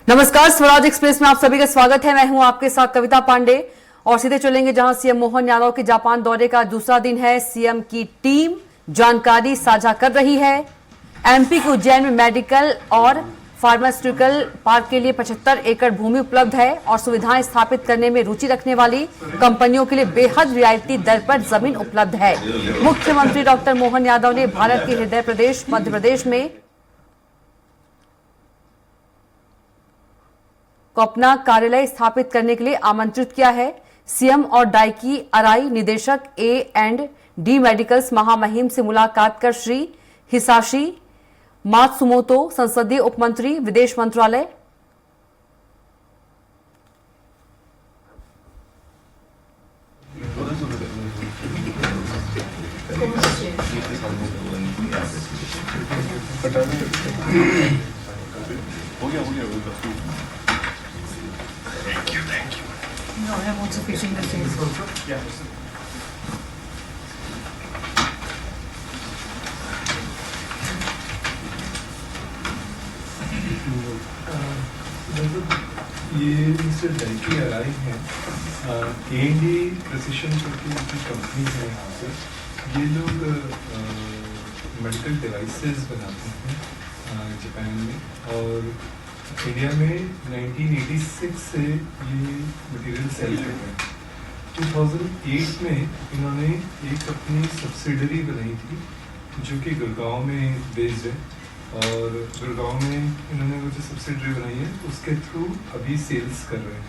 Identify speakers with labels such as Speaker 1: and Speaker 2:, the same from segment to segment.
Speaker 1: नमस्कार, स्वराज एक्सप्रेस में आप सभी का स्वागत है। मैं हूं आपके साथ कविता पांडे और सीधे चलेंगे जहां सीएम मोहन यादव के जापान दौरे का दूसरा दिन है। सीएम की टीम जानकारी साझा कर रही है। एमपी के उज्जैन में मेडिकल और फार्मास्यूटिकल पार्क के लिए 75 एकड़ भूमि उपलब्ध है और सुविधाएं स्थापित करने में रुचि रखने वाली कंपनियों के लिए बेहद रियायती दर पर जमीन उपलब्ध है। मुख्यमंत्री डॉक्टर मोहन यादव ने भारत के हृदय प्रदेश मध्य प्रदेश में को अपना कार्यालय स्थापित करने के लिए आमंत्रित किया है। सीएम और डाइकी अराई निदेशक A&D मेडिकल्स महामहिम से मुलाकात कर श्री हिसाशी मात्सुमोतो, संसदीय उपमंत्री विदेश मंत्रालय
Speaker 2: Thank you. No, I am also facing the same. Yeah.
Speaker 3: ये मिस्टर डाइकी अराई हैं, A&D प्रिसिशन करके उनकी कंपनी है यहाँ पे। ये लोग मेडिकल डिवाइसेस बनाते हैं जापान में, और इंडिया में 1986 से ये मटेरियल सेल कर रहे हैं। 2008 में इन्होंने एक अपनी सब्सिडरी बनाई थी जो कि गुड़गांव में बेस्ड है, और गुड़गांव में इन्होंने वो जो सब्सिडरी बनाई है उसके थ्रू अभी सेल्स कर रहे हैं।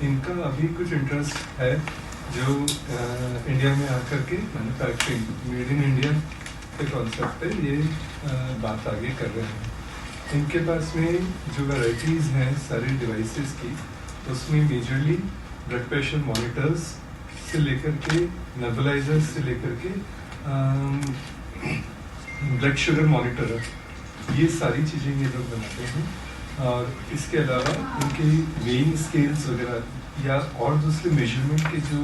Speaker 3: इनका अभी कुछ इंटरेस्ट है जो इंडिया में आकर के मैन्युफैक्चरिंग मेड इन इंडिया के कॉन्सेप्ट पे ये बात आगे कर रहे हैं। इनके पास में जो वैराइटीज़ हैं सारी डिवाइसेस की, उसमें मेजरली ब्लड प्रेशर मॉनिटर्स से लेकर के नेबुलाइजर्स से लेकर के ब्लड शुगर मॉनिटर, ये सारी चीज़ें ये लोग बनाते हैं। और इसके अलावा उनके वेइंग स्केल्स वगैरह या और दूसरे मेजरमेंट के जो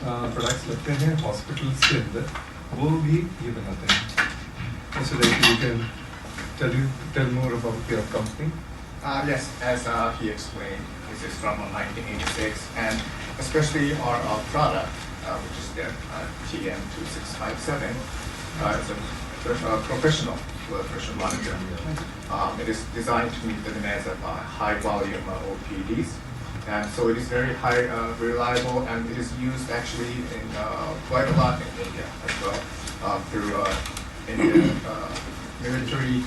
Speaker 3: प्रोडक्ट्स लगते हैं हॉस्पिटल्स के अंदर, वो भी ये बनाते हैं। So that you can tell more about your company.
Speaker 4: Yes, as he explained, this is from 1986, and especially our product, which is the TM2657, is a professional blood pressure monitor. It is designed to meet the demands of high volume OPDs, and so it is very high reliable, and it is used actually in quite a lot in India as well, through Indian military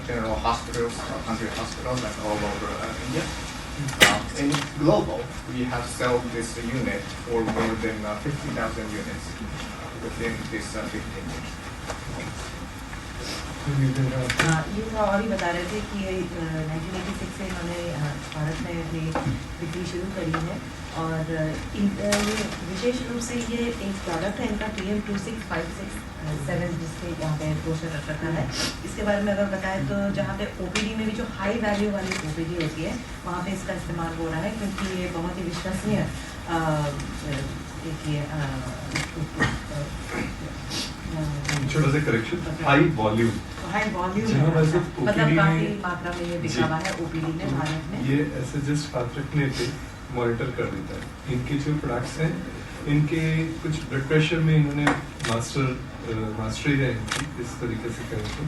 Speaker 4: general hospitals, country hospitals, and all over India. In global, we have sold this unit for more than 50,000 units within this 15 years.
Speaker 2: ये तो और ही बता रहे थे कि 1986 से इन्होंने भारत में अपनी बिक्री शुरू करी है, और विशेष रूप से ये एक प्रोडक्ट है इनका TM2657, जिसके यहाँ पे पोस्टर रखा है। इसके बारे में अगर बताएं तो जहाँ पे OPD में भी जो हाई वैल्यू वाली OPD होती है वहाँ पे इसका इस्तेमाल हो रहा है, क्योंकि ये बहुत ही विश्वसनीय
Speaker 3: छोटा सा करेक्शन, हाई वॉल्यूम
Speaker 2: मतलब काफी मात्रा में ये बिका हुआ है OPD में भारत में।
Speaker 3: ये ऐसे जस्ट हाथ रखने पे मॉनिटर कर देता है। इनके जो प्रोडक्ट्स हैं, इनके कुछ ब्लड प्रेशर में इन्होंने मास्टरी है इनकी, इस तरीके से करें तो।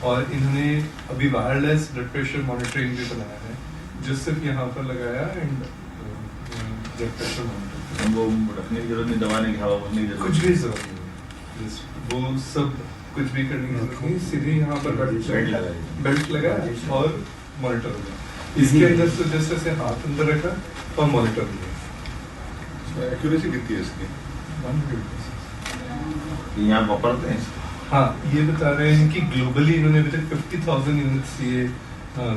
Speaker 3: और इन्होंने अभी वायरलेस ब्लड प्रेशर मॉनिटरिंग भी बनाया है, जो सिर्फ यहाँ पर लगाया एंड ब्लड प्रेशर मॉनिटर।
Speaker 5: वो रखने की जरूरत नहीं, दबाने की हवा भरने की जरूरत
Speaker 3: कुछ भी जरूरत नहीं, वो सब कुछ भी करने की जरूरत नहीं, सीधे यहाँ पर बेल्ट लगा और मॉनिटर हो गया। इसके अंदर तो जैसे से हाथ अंदर रखा और मॉनिटर हो गया।
Speaker 5: एक्यूरेसी कितनी है इसकी?
Speaker 3: 100%।
Speaker 5: यहाँ वापरते हैं?
Speaker 3: हाँ, ये बता रहे हैं कि ग्लोबली इन्होंने अभी तक 50,000 यूनिट्स ये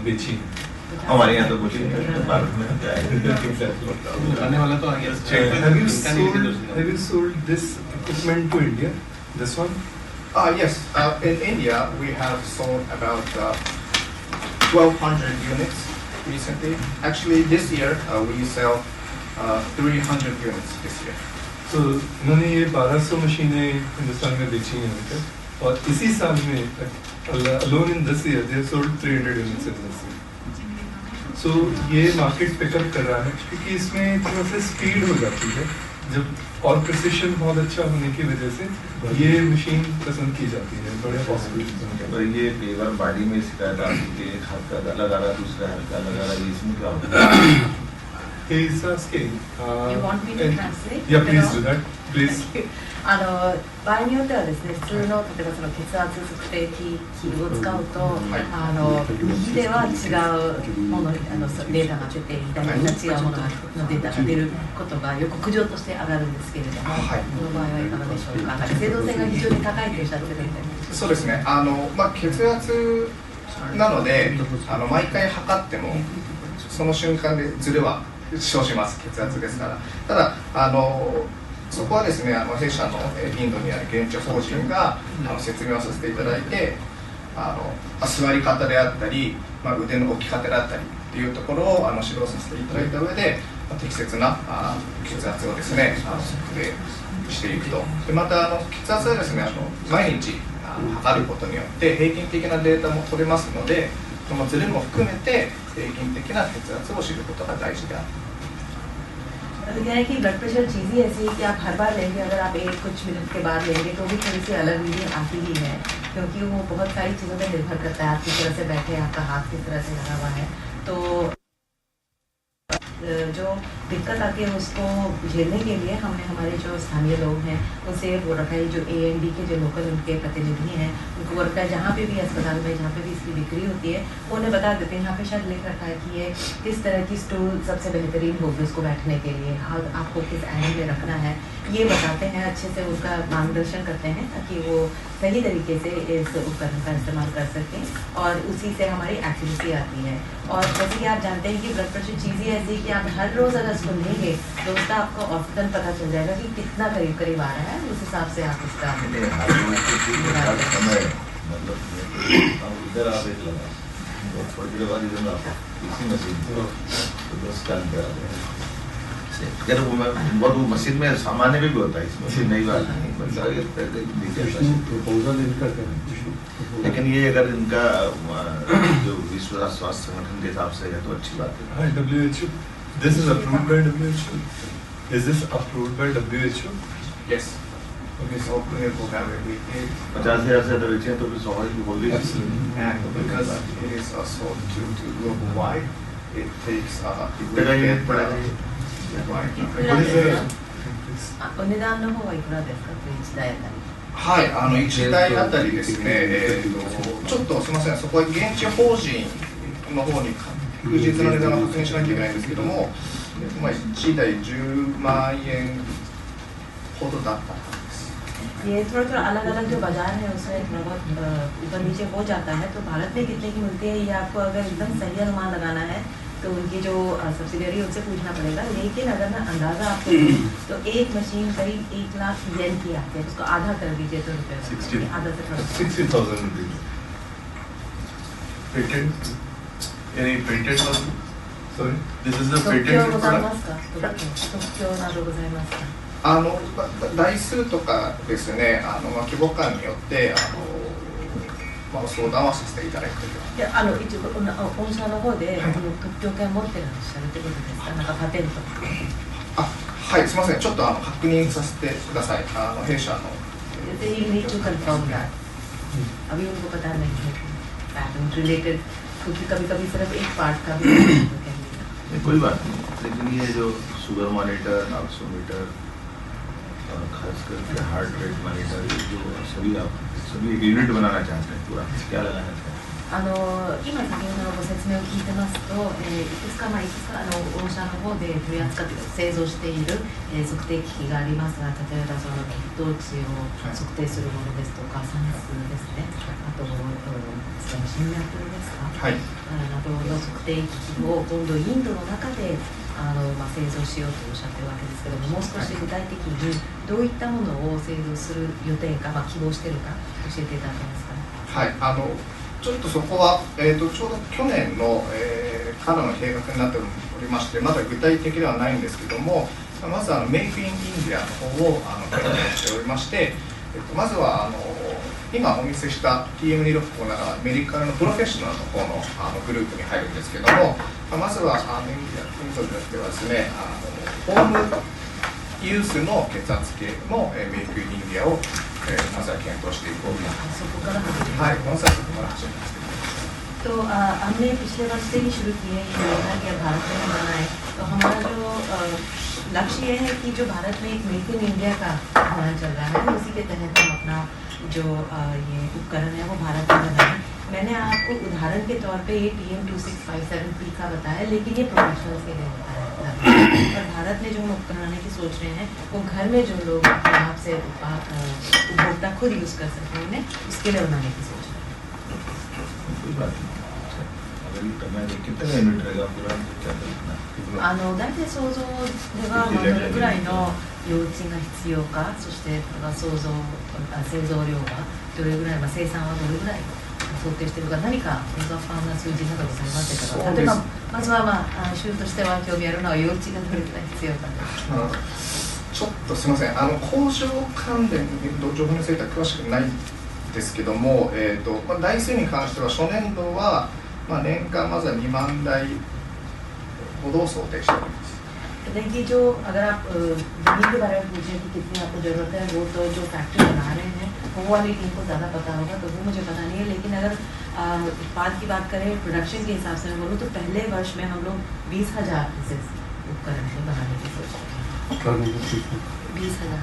Speaker 3: बेची हैं।
Speaker 5: हमारे यहाँ तो कुछ नहीं, भारत में
Speaker 3: आने वाला तो आगे। Have you sold this equipment to India? This one?
Speaker 4: Yes, in India we have sold about 1,200 units recently. Actually, this year we sell 300 units this year.
Speaker 3: So इन्होंने ये 1200 मशीनें हिंदुस्तान में बेची हैं अभी तक, और इसी साल में alone in this year they have sold 300 units in this year. सो ये मार्केट पिकअप कर रहा है क्योंकि इसमें थोड़ा सा स्पीड हो जाती है जब, और प्रिसिशन बहुत अच्छा होने की वजह से ये मशीन पसंद की जाती है बड़े हॉस्पिटल
Speaker 5: पर ये कई बार बॉडी में शिकायत आती है, एक हाथ का अलग आ रहा है, दूसरा हाथ का अलग आ रहा है, इसमें क्या होता है?
Speaker 3: He's asking.
Speaker 2: You want me to translate?
Speaker 3: Yeah, please do that. Please.
Speaker 2: 場合によってはですね、普通の例えばその血圧測定器を使うと、右では違うものデータが出て、左には違うもののデータが出ることがよく苦情として上がるんですけれども、
Speaker 4: はい
Speaker 2: この場合はいかがでしょうか。精度性が非常に高いとおっしゃってるので。
Speaker 4: そうですね、血圧なので毎回測ってもその瞬間でズレは生じます。血圧ですから。ただそこはですね、弊社のインドにある現地法人が説明をさせていただいて、座り方であったり、腕の置き方であったりっていうところを指導させていただいた上で、適切な血圧をですね測定していくと。でまた血圧はですね毎日測ることによって平均的なデータも取れますので、そのズレも含めて平均的な血圧を知ることが大事である。
Speaker 2: तो क्या है कि ब्लड प्रेशर चीज़ ही ऐसी है कि आप हर बार लेंगे, अगर आप कुछ मिनट के बाद लेंगे तो भी थोड़ी सी अलग रीडिंग आती ही है, क्योंकि वो बहुत सारी चीज़ों पर निर्भर करता है। आप किस तरह से बैठे, आपका हाथ किस तरह से लगा हुआ है, तो जो दिक्कत आती है उसको झेलने के लिए हमने हमारे जो स्थानीय लोग हैं उनसे वो रखा है, जो AND के जो लोकल उनके प्रतिनिधि हैं उनको वर्क है, जहाँ पे भी अस्पताल में जहाँ पे भी इसकी बिक्री होती है उन्हें बता देते हैं। यहाँ पे शायद लिख रखा है कि ये किस तरह की स्टूल सबसे बेहतरीन होगी उसको बैठने के लिए, हाथ आपको किस एंगल में रखना है, ये बताते हैं, अच्छे से उनका मार्गदर्शन करते हैं ताकि वो सही तरीके से इस उपकरण का इस्तेमाल कर सकें और उसी से हमारी एक्टिविटी आती है। और जैसे कि आप जानते हैं कि ब्लड प्रेशर चीज़ ही ऐसी है कि आप हर रोज़ अगर इसको लेंगे तो उसका आपको औसतन पता चल जाएगा कि कितना करीब करीब आ रहा है, उस हिसाब से आप इसका
Speaker 5: समय मतलब इधर आप एक लगा थोड़ी देर बाद इधर आप इसी मशीन तो 10 साल के आ गए। यार वो मशीन में सामान्य भी होता है, इसमें नई बात नहीं,
Speaker 3: प्रपोजल इनका क्या है?
Speaker 5: लेकिन ये अगर इनका जो विश्व स्वास्थ्य संगठन के हिसाब से है तो अच्छी बात है।
Speaker 3: WHO. This is approved by WHO. Is this approved by WHO?
Speaker 4: Yes. Okay, so clinical availability.
Speaker 5: 50,000 से अधिक बेचे तो फिर स्वाभाविक होगी।
Speaker 4: And because it is sold to global wide, it takes
Speaker 5: इतना ही पड़ा है।
Speaker 3: What is the?
Speaker 2: お値段の方はいくらですか、1台あたり。
Speaker 4: はい、1台あたりですね、ちょっとすみません、そこは現地法人の方に確実な値段を確認しなきゃいけないんですけども、1台10万円ほどだったはずです。
Speaker 2: ये थोड़ा थोड़ा अलग अलग जो बाजार है उसमें थोड़ा बहुत ऊपर नीचे हो जाता है। तो भारत में कितने की मिलती है ये आपको अगर एकदम सही अनुमान लगाना है तो उनकी जो सब्सिडियरी उनसे पूछना पड़ेगा। लेकिन अगर मैं अंदाज़ा आपको दूं तो एक मशीन करीब 1 लाख येन की आती है, उसको आधा कर दीजिए तो रुपये आधा से थोड़ा
Speaker 3: 60,000 rupees. Patent? Any patent on? Sorry, this is the
Speaker 2: 特許
Speaker 3: patented
Speaker 2: ございま
Speaker 3: product.
Speaker 2: すか、特許などございますか。
Speaker 4: 台数とかですね、規模感によって相談はさせていただいております。
Speaker 2: いや一応御社の方で特許権持ってらっしゃるってことですか、なんかパテント。
Speaker 4: はい、すみません、ちょっと確認させてください。弊社の。
Speaker 2: They need to confirm that. अभी उनको पता नहीं है पैटर्न रिलेटेड, क्योंकि कभी-कभी सिर्फ एक पार्ट का भी
Speaker 5: कोई बात नहीं, लेकिन ये जो शुगर मॉनिटर, ऑक्सीमीटर और खास करके हार्ट रेट मॉनिटर, जो सभी यूनिट बनाना चाहते हैं, पूरा क्या लगाना चाहते हैं?
Speaker 2: 今先ほどのご説明を聞いてますと、いくつか御社の方で取り扱って製造している、測定機器がありますが、例えばその血糖値を測定するものですとか、酸素ですね、あと心脈ですか、
Speaker 4: はい。
Speaker 2: などの測定機器を今度インドの中で製造しようとおっしゃってるわけですけども、もう少し具体的にどういったものを製造する予定か、希望しているか教えていただけますか。
Speaker 4: はい、ちょっとそこは、ちょうど去年の、からの計画になっておりまして、まだ具体的ではないんですけども、まずメイクインインディアの方を計画しておりまして、まずは今お見せした TM265 ならメディカルのプロフェッショナルの方のグループに入るんですけども、まずはメディアとしてはですね、ホームユースの血圧計のメイクインディアをまずは検討していこうと。
Speaker 2: そこから始め
Speaker 4: はい、まずはそこから始めます。
Speaker 2: तो हमने पिछले वर्ष से ही शुरू की है ये योजना कि अब भारत में बनाए। तो हमारा जो लक्ष्य ये है कि जो भारत में एक मेक इन इंडिया का अभियान चल रहा है, उसी के तहत हम अपना जो ये उपकरण है वो भारत में बनाए। मैंने आपको उदाहरण के तौर पे ये TM2657P का बताया, लेकिन ये प्रोफेशनल्स के लिए होता है। और भारत में जो हम उपकरण बनाने की सोच रहे हैं वो घर में जो लोग अपने आप से उपभोक्ता खुद यूज़ कर सकते हैं, उन्हें उसके लिए बनाने की सोच रहे हैं।
Speaker 5: कोई बात नहीं, अगर ये करना है कितने का यूनिट रहेगा पूरा, क्या करना है?
Speaker 2: 大体想像では、どれぐらいの用地が必要か、そして製造量がどれぐらい、生産はどれぐらい想定しているか、何か大雑把な数字などございませんか。例えばまずは、州としては興味あるのは用地がどれぐらい必要かです。
Speaker 4: ちょっとすみません、工場関連の情報については詳しくないんですけども、台数に関しては初年度は、年間まずは2万台ほどを想定しております。
Speaker 2: देखिए जो अगर आप बिजली के बारे में पूछें कि कितनी आपको ज़रूरत है, वो तो जो फैक्ट्री बना रहे हैं वो वाली टीम को ज़्यादा पता होगा, तो वो मुझे पता नहीं है। लेकिन अगर उत्पाद की बात करें प्रोडक्शन के हिसाब से मैं बोलूँ तो पहले वर्ष में हम लोग 20,000 पीसेस उपकरण से बनाने की सोच रहे हैं। 20,000。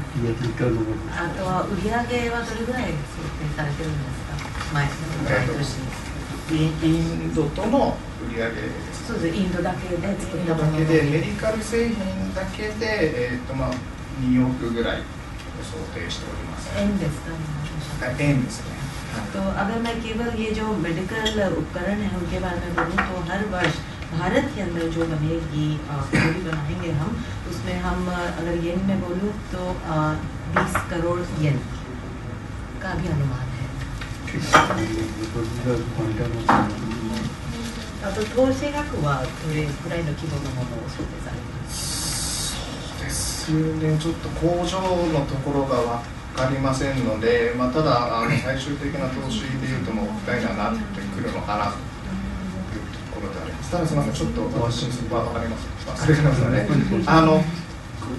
Speaker 2: あとは売り上げはどれぐらい想定されてるんですか、毎年。
Speaker 4: インドとの売り上げです。
Speaker 2: そうです、インドだけで作ったもの
Speaker 4: だけでメディカル製品だけで、2億ぐらいを想定しております。
Speaker 2: 円ですか、
Speaker 4: 円ですね。
Speaker 2: तो अगर मैं केवल ये जो मेडिकल उपकरण है उनके बारे में बोलूँ तो हर वर्ष भारत के अंदर जो बनेगी, जो भी बनाएंगे हम, उसमें हम अगर येन में बोलूँ तो 20 करोड़ येन का भी अनुमान है। あと投資額はどれくらいの規模のものを想定されています？
Speaker 4: そうですね、ちょっと工場のところが分かりませんので、ただ最終的な投資でいうともう大にはなってくるのかなというところであります。ただすみません、ちょっと私そこは分かります。それからね、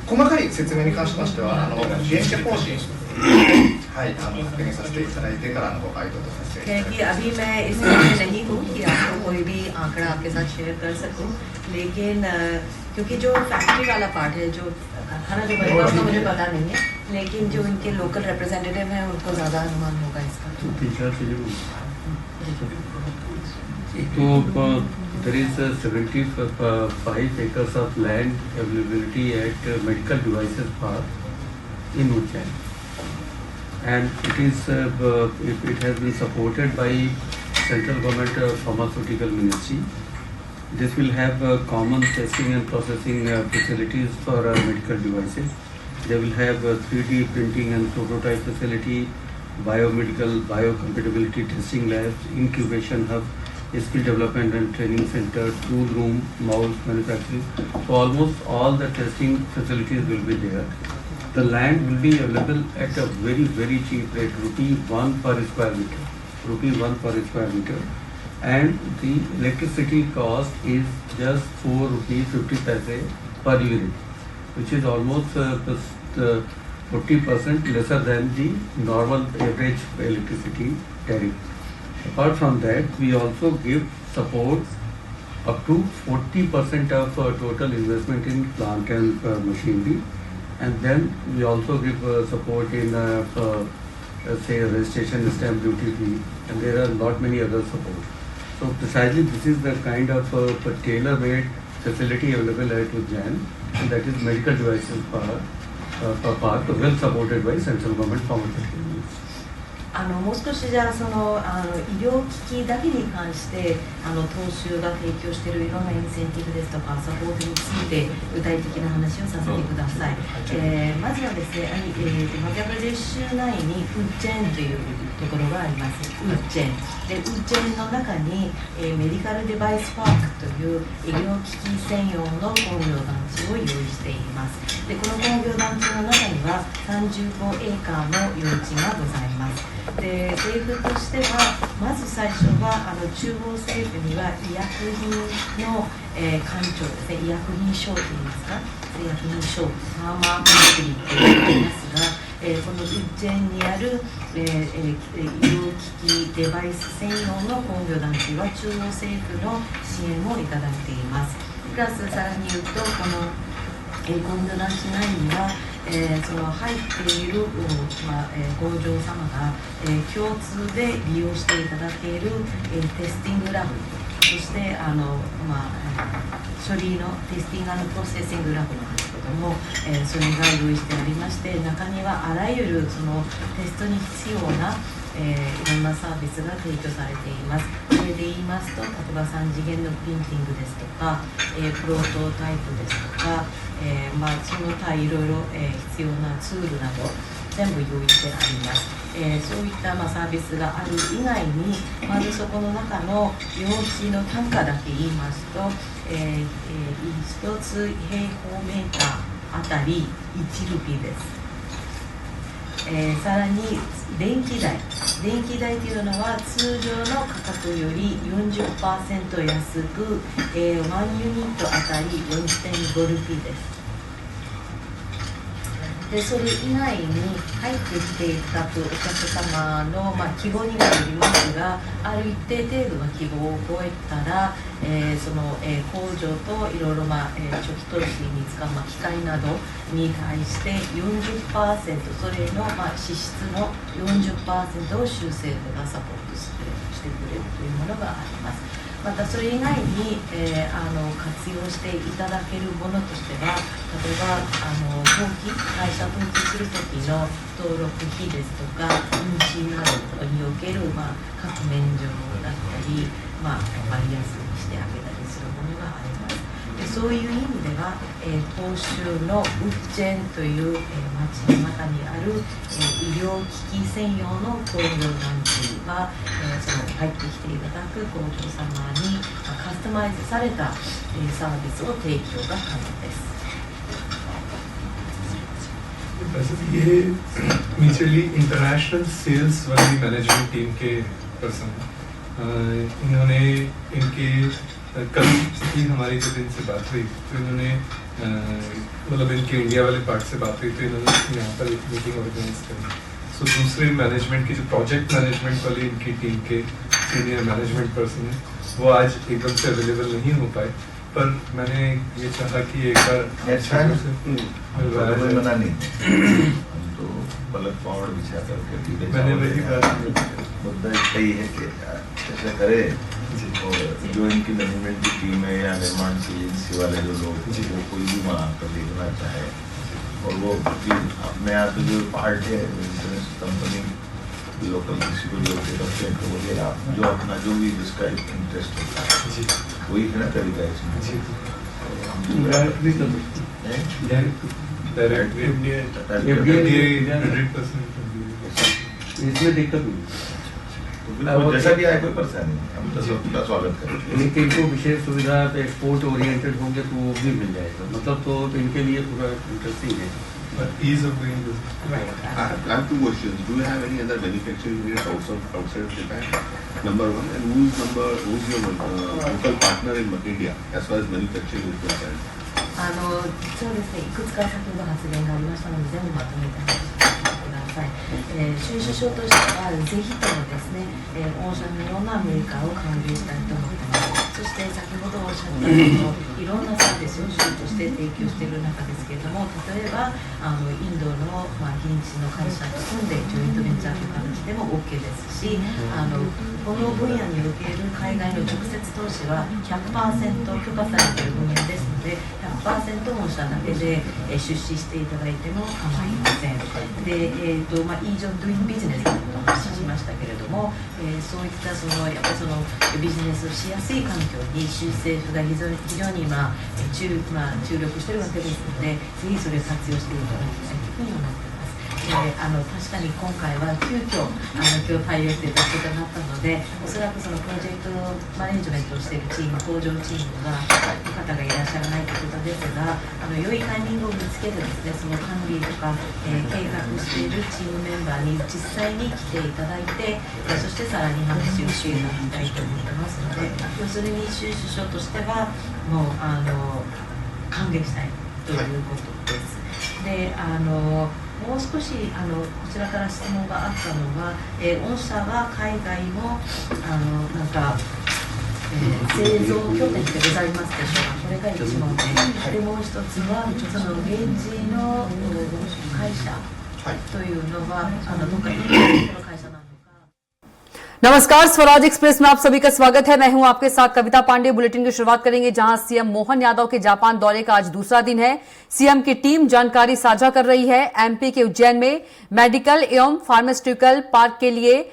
Speaker 4: 細かい説明に関しましては現地方針はい、確認させていただいてからのご回答とさせていただきます。
Speaker 2: कि अभी मैं इसमें नहीं हूँ कि आपको कोई भी आंकड़ा आपके साथ शेयर कर सकूँ, लेकिन क्योंकि जो फैक्ट्री वाला पार्ट है, जो कारखाना जो बनेगा उसका मुझे पता नहीं है, लेकिन जो इनके लोकल रिप्रेजेंटेटिव हैं उनको ज़्यादा अनुमान होगा इसका।
Speaker 6: तो there is 75 acres of land availability at medical devices park in Ujjain, and it has been supported by central government pharmaceutical ministry. This will have common testing and processing facilities for medical devices. They will have 3D printing and prototype facility, biomedical biocompatibility testing labs, incubation hub, skill development and training center, tool room, mouse manufacturing. So almost all the testing facilities will be there. The land will be available at a very cheap rate, ₹1 per square meter, ₹1 per square meter, and the electricity cost is just ₹4.50 per unit, which is almost 40% lesser than the normal average electricity tariff. Apart from that, we also give support up to 40% of total investment in plant and machinery, and then we also give support in say registration stamp duty fee, and there are not many other support. So precisely this is the kind of tailor-made facility available at Ujjain, and that is medical devices park, well supported by central government pharmaceutical units.
Speaker 2: もう少しじゃあその医療機器だけに関して東州が提供しているいろんなインセンティブですとかサポートについて具体的な話をさせてください。まずはですね、マギャプラデシュ内にウッジェンというところがあります。ウッジェンで、ウッジェンの中にメディカルデバイスパークという医療機器専用の工業団地を用意しています。で、この工業団地の中には35エーカーの用地がございます。で政府としてはまず最初は中央政府には医薬品の、官庁ですね、医薬品省といいますか、医薬品省、ファーマーミニストリーと言いますが、このウッジェンにある、医療機器デバイス専用の工業団地は中央政府の支援をいただいています。プラスさらに言うと、この工業団地内には、その入っている、工場様が、共通で利用していただける、テスティングラブ、そして処理のテスティング&プロセッシングラブなんですけども、それが用意してありまして、中にはあらゆるそのテストに必要な、いろんなサービスが提供されています。それで言いますと、例えば3次元のプリンティングですとか、プロトタイプですとか、その他いろいろ、必要なツールなど全部用意してあります。そういった、サービスがある以外に、まずそこの中の用地の単価だけ言いますと、1つ平方メーターあたり1ルピーです。さらに電気代というのは通常の価格より 40% 安く、1ユニットあたり 4.5 ルピーです。でそれ以外に入ってきていただくお客様の、希望にもよりますが、ある一定程度の希望を超えたら、その、工場といろいろ、初期投資に使う、機械などに対して 40%、それの、支出の 40% を州政府がサポートしてくれるというものがあります。またそれ以外に、活用していただけるものとしては、例えば会社登記するときの登録費ですとか運賃などにおける、各免除だったり、割安にしてあげたりするものがあります。でそういう意味では、広州のウッジェンという、町の中にある、医療機器専用の工業団地は、その入ってきていただく工場様に、カスタマイズされた、サービスを提供が可能です。
Speaker 3: ये mutually international sales वाली management team के person, इन्होंने इनके कल ही हमारी जब इनसे बात हुई तो इन्होंने मतलब इनके इंडिया वाले पार्ट से बात हुई तो इन्होंने यहाँ पर एक मीटिंग ऑर्गेनाइज करी। सो दूसरे मैनेजमेंट की जो प्रोजेक्ट मैनेजमेंट वाली इनकी टीम के सीनियर मैनेजमेंट पर्सन है वो आज एकदम से अवेलेबल नहीं हो पाए, पर मैंने ये चाहा कि एक बार
Speaker 5: मना नहीं तो पलक पावड़ बिछा करके
Speaker 3: मैंने वही बात
Speaker 5: मुद्दा यही है कि ऐसा करे और जो इनकी मैनेजमेंट की टीम है या निर्माण की एजेंसी वाले जो लोग वो कोई भी वहाँ पर देखना चाहे और वो अपने यहाँ पे जो पार्ट है इंश्योरेंस कंपनी लोकल किसी को जो वगैरह जो अपना जो भी जिसका इंटरेस्ट होता है वही है ना तरीका इसमें।
Speaker 6: इसमें दिक्कत नहीं,
Speaker 5: जैसा कि आए कोई परेशानी नहीं, हम तो सबका स्वागत करेंगे।
Speaker 6: लेकिन इनको विशेष सुविधा एक्सपोर्ट ओरिएंटेड होंगे तो वो भी मिल जाएगा, मतलब तो इनके लिए पूरा इंटरेस्टिंग है।
Speaker 3: ease of doing business.
Speaker 7: I have two questions. Do you have any other manufacturing units outside of Japan? Number one, and who's your local partner in India as far as manufacturing is concerned?
Speaker 2: そうですね、いくつか先ほど発言がありましたので全部まとめて話してください。収支省としてはぜひともですね、御社のようなメーカーを歓迎したいと思っています。そして先ほどおっしゃったいろんなサービスを州として提供している中ですけれども、例えばインドの、現地の会社と組んでジョイントベンチャーという形でも OK ですし、この分野における海外の直接投資は 100% 許可されている分野ですので 100% 御社だけで出資していただいても構いません。で、イージョンドゥインビジネスということをお話ししましたけれども、そういったやっぱりそのビジネスをしやすい環境に州政府が非常に注力しているわけですので、ぜひそれを活用していただきたいというふうに思っています。確かに今回は急遽今日対応していただくことになったので、おそらくそのプロジェクトマネジメントをしているチーム、工場チームが方がいらっしゃらないということですが、良いタイミングを見つけてですね、その管理とか、計画しているチームメンバーに実際に来ていただいて、そしてさらに話をしていただきたいと思ってますので、要するに州首相としてはもう歓迎したいということです。でもう少しこちらから質問があったのは、御社は海外もなんか、製造拠点ってございますでしょうか。これが一問で、でもう一つはその現地の会社というのはどっかにこの会社なのか。
Speaker 1: नमस्कार, Swaraj express में आप सभी का स्वागत है। मैं हूं आपके साथ कविता पांडे। बुलेटिन की शुरुआत करेंगे जहां सीएम मोहन यादव के जापान दौरे का आज दूसरा दिन है। सीएम की टीम जानकारी साझा कर रही है। एमपी के उज्जैन में मेडिकल एवं फार्मास्यूटिकल पार्क के लिए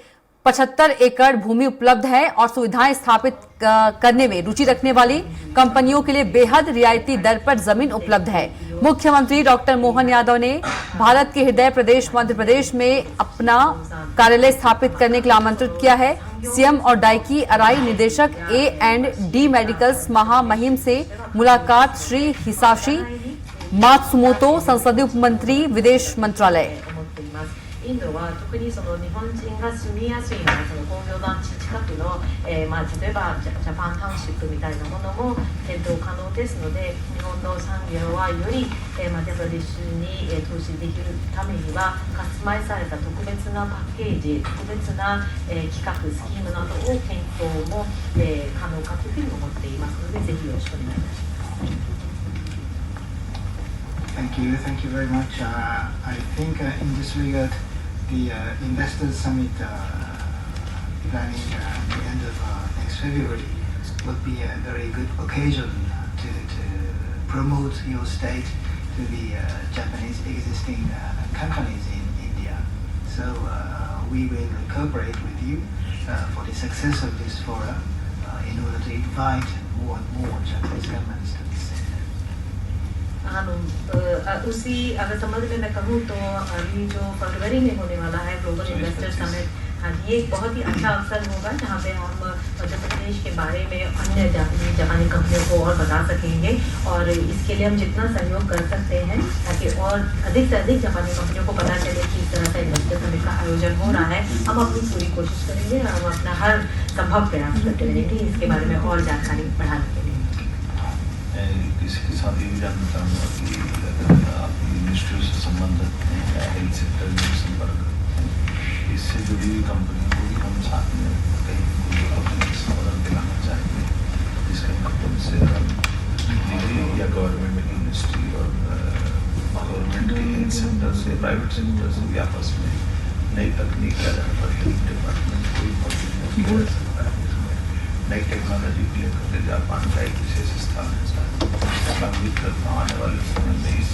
Speaker 1: 75 एकड़ भूमि उपलब्ध है और सुविधाएं स्थापित करने में रुचि रखने वाली कंपनियों के लिए बेहद रियायती दर पर जमीन उपलब्ध है। मुख्यमंत्री डॉक्टर मोहन यादव ने भारत के हृदय प्रदेश मध्य प्रदेश में अपना कार्यालय स्थापित करने के लिए आमंत्रित किया है। सीएम और डाइकी अराई निदेशक A&D मेडिकल्स महामहिम से मुलाकात। श्री हिसाशी मात्सुमोतो संसदीय उपमंत्री विदेश मंत्रालय।
Speaker 2: インドは特にその日本人が住みやすいようなその工業団地近くの、例えばジャパンタウンシップみたいなものも検討可能ですので、日本の産業はより、マティアプラディッシュに、投資できるためにはカスタマイズされた特別なパッケージ、特別な、企画スキームなどを検討も、可能かというふうに思っていますので、ぜひよろしくお願いいたします。
Speaker 8: Thank you very much. I think in this regard, the Investors Summit planning at the end of next February would be a very good occasion to promote your state to the Japanese existing companies in India. So we will cooperate with you for the success of this forum in order to invite more and more Japanese companies to this center.
Speaker 2: उसी अगर समझ में मैं कहूँ तो अभी जो फरवरी में होने वाला है ग्लोबल इन्वेस्टर समिट, हाँ ये एक बहुत ही अच्छा अवसर होगा जहाँ पे हम मध्य प्रदेश के बारे में अन्य जापानी कंपनियों को और बता सकेंगे और इसके लिए हम जितना सहयोग कर सकते हैं ताकि और अधिक से अधिक जापानी कंपनियों को पता चले कि इस तरह का इन्वेस्टर समिट का आयोजन हो रहा है। हम अपनी पूरी कोशिश करेंगे और हम अपना हर संभव प्रयास करते रहेंगे इसके बारे में और जानकारी बढ़ाने के लिए।
Speaker 5: इसके साथ ये भी जानना चाहूँगा कि अगर आप मिनिस्ट्री से संबंधित हैं या हेल्थ सेक्टर में संपर्क इससे जुड़ी हुई कंपनी को भी हम साथ में कहीं कोई अपने मदद दिलाना चाहेंगे जिसके माध्यम से या गवर्नमेंट मिनिस्ट्री और गवर्नमेंट के हेल्थ सेक्टर से प्राइवेट सेक्टर से भी आपस में नई तकनीक के आधार पर हेल्थ डिपार्टमेंट कोई मौजूद सकता है इसमें नई टेक्नोलॉजी के लेकर जापान का एक विशेष स्थान है। उम्मीद करता हूँ आने वाले समय में इस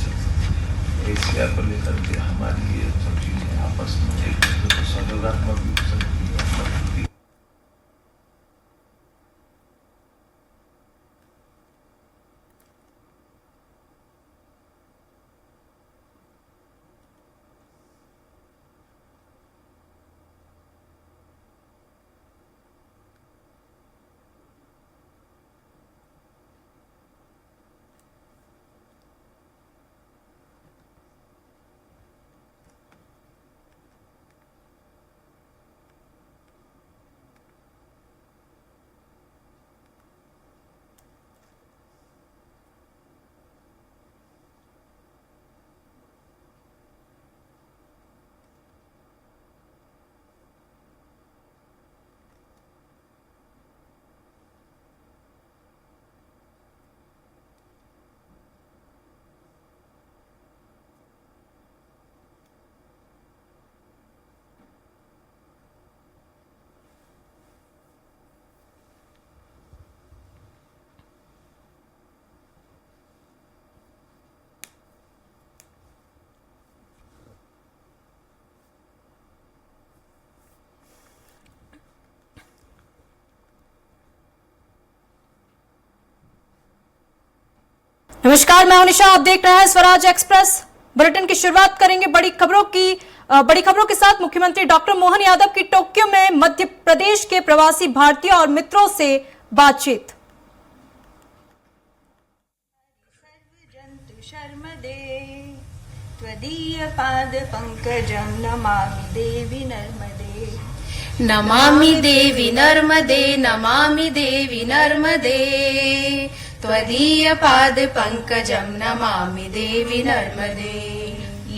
Speaker 5: एशिया को लेकर के हमारी ये सब चीज़ें आपस में एक दूसरे को सहयोगात्मक भी हो सकती है।
Speaker 9: नमस्कार, मैं निशा, आप देख रहे हैं स्वराज एक्सप्रेस। बुलेटिन की शुरुआत करेंगे बड़ी खबरों के साथ। मुख्यमंत्री डॉक्टर मोहन यादव की टोक्यो में मध्य प्रदेश के प्रवासी भारतीयों और मित्रों से बातचीत।
Speaker 10: त्वदीय पाद पंकजं नमामि देवी नर्मदे, नमामि देवी नर्मदे, नमामि देवी नर्मदे, त्वदीय पाद पंकजं नमामि देवी नर्मदे।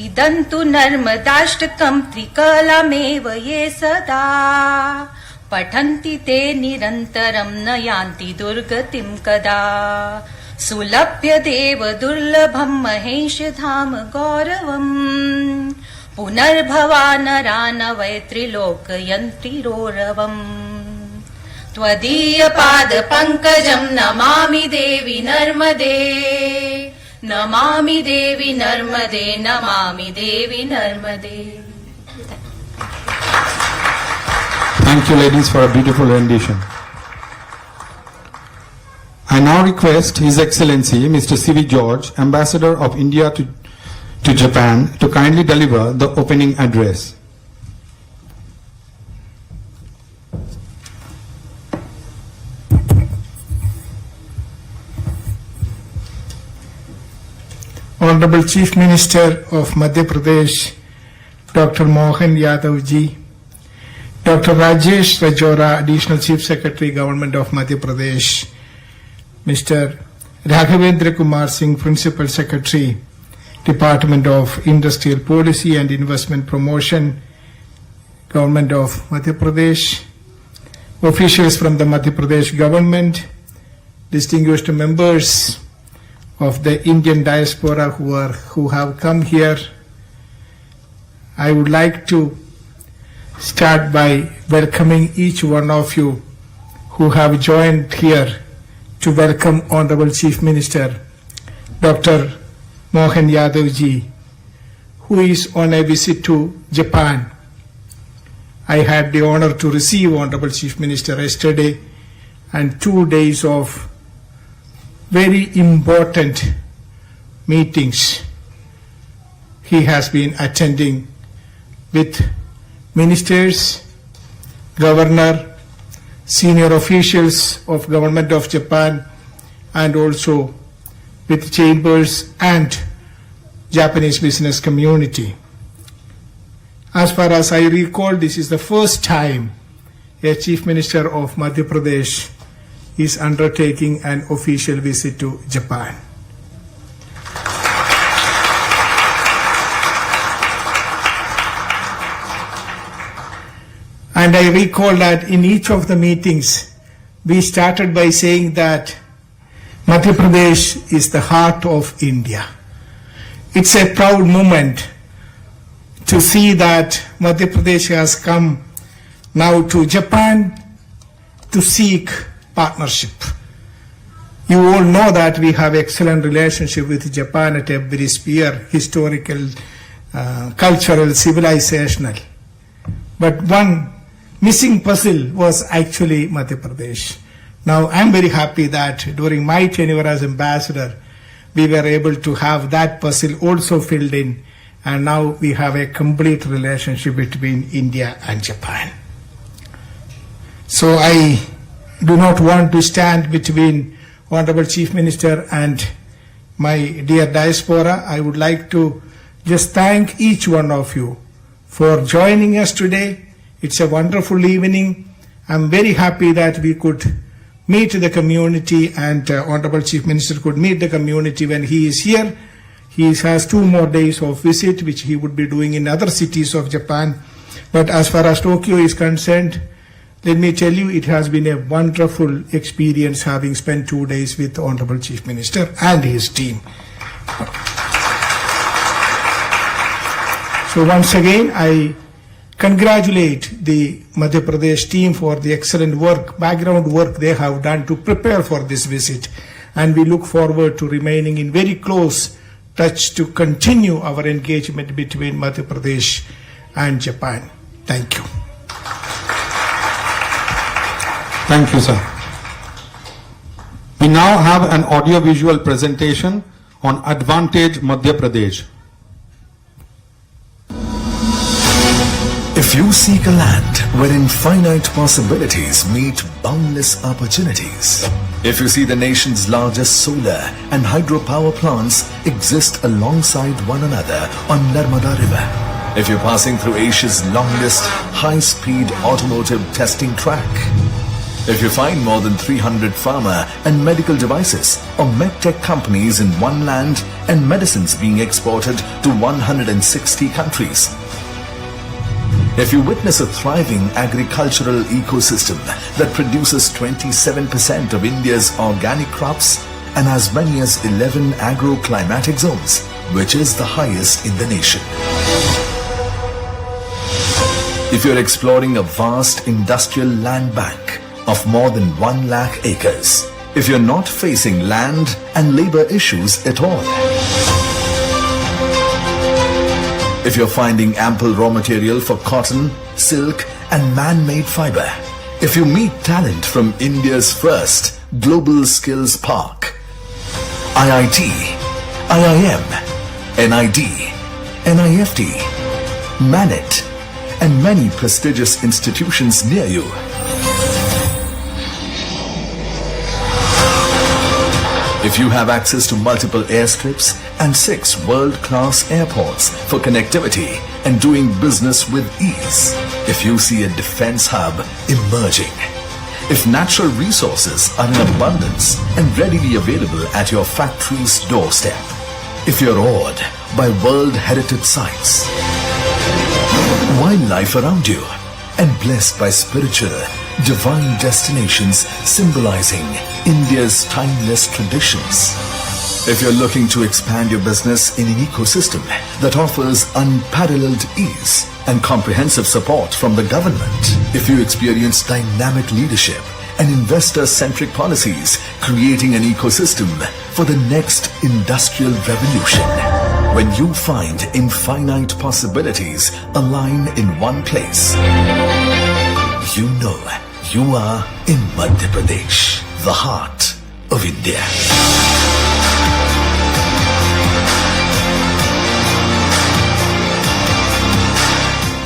Speaker 10: इदं तु नर्मदाष्टकं त्रिकलामेव ये सदा पठन्ति ते निरन्तरं न यान्ति दुर्गतिं कदा। सुलभ्य देव दुर्लभं महेश धाम गौरवम्, पुनर्भवा नरा न वै त्रिलोकयन्त्रिरोरवम्। त्वदीय पाद पंकजं नमामि देवी नर्मदे, नमामि देवी नर्मदे, नमामि देवी नर्मदे।
Speaker 11: Thank you, ladies, for a beautiful rendition. I now request His Excellency Mr. C.V. George, Ambassador of India to Japan, to kindly deliver the opening address.
Speaker 8: Honorable Chief Minister of Madhya Pradesh, Dr. Mohan Yadav ji, Dr. Rajesh Rajora, Additional Chief Secretary, Government of Madhya Pradesh, Mr. Raghavendra Kumar Singh, Principal Secretary, Department of Industrial Policy and Investment Promotion, Government of Madhya Pradesh, officials from the Madhya Pradesh government, distinguished members of the Indian diaspora who have come here. I would like to start by welcoming each one of you who have joined here to welcome Honorable Chief Minister Dr. Mohan Yadav ji, who is on a visit to Japan. I had the honor to receive Honorable Chief Minister yesterday, and 2 days of very important meetings he has been attending with ministers, governor, senior officials of Government of Japan, and also with chambers and Japanese business community. As far as I recall, this is the first time a Chief Minister of Madhya Pradesh is undertaking an official visit to Japan. And I recall that in each of the meetings, we started by saying that Madhya Pradesh is the heart of India. It's a proud moment to see that Madhya Pradesh has come now to Japan to seek partnership. You all know that we have excellent relationship with Japan at every sphere, historical, cultural, civilizational. But one missing puzzle was actually Madhya Pradesh. Now I'm very happy that during my tenure as ambassador, we were able to have that puzzle also filled in, and now we have a complete relationship between India and Japan. So I do not want to stand between Honorable Chief Minister and my dear diaspora. I would like to just thank each one of you for joining us today. It's a wonderful evening. I'm very happy that we could meet the community, and Honorable Chief Minister could meet the community when he is here. He has 2 more days of visit, which he would be doing in other cities of Japan. But as far as Tokyo is concerned, let me tell you, it has been a wonderful experience having spent 2 days with the Honorable Chief Minister and his team. So once again, I congratulate the Madhya Pradesh team for the excellent work, background work they have done to prepare for this visit. And we look forward to remaining in very close touch to continue our engagement between Madhya Pradesh and Japan. Thank you.
Speaker 11: Thank you, sir. We now have an audio-visual presentation on Advantage Madhya Pradesh.
Speaker 12: If you seek a land wherein finite possibilities meet boundless opportunities, if you see the nation's largest solar and hydropower plants exist alongside one another on Narmada River, if you're passing through Asia's longest high-speed automotive testing track, if you find more than 300 pharma and medical devices or medtech companies in one land and medicines being exported to 160 countries, if you witness a thriving agricultural ecosystem that produces 27% of India's organic crops and as many as 11 agroclimatic zones, which is the highest in the nation. If you're exploring a vast industrial land bank of more than 1 lakh acres, if you're not facing land and labor issues at all, if you're finding ample raw material for cotton, silk and man-made fiber, if you meet talent from India's first Global Skills Park, IIT, IIM, NID, NIFT, MANET and many prestigious institutions near you, if you have access to multiple airstrips and 6 world-class airports for connectivity and doing business with ease, if you see a defense hub emerging, if natural resources are in abundance and readily available at your factory's doorstep, if you're awed by World Heritage Sites, wildlife around you, and blessed by spiritual, divine destinations symbolizing India's timeless traditions. If you're looking to expand your business in an ecosystem that offers unparalleled ease and comprehensive support from the government, if you experience dynamic leadership and investor-centric policies creating an ecosystem for the next industrial revolution, when you find infinite possibilities align in one place, you know you are in Madhya Pradesh, the heart of India.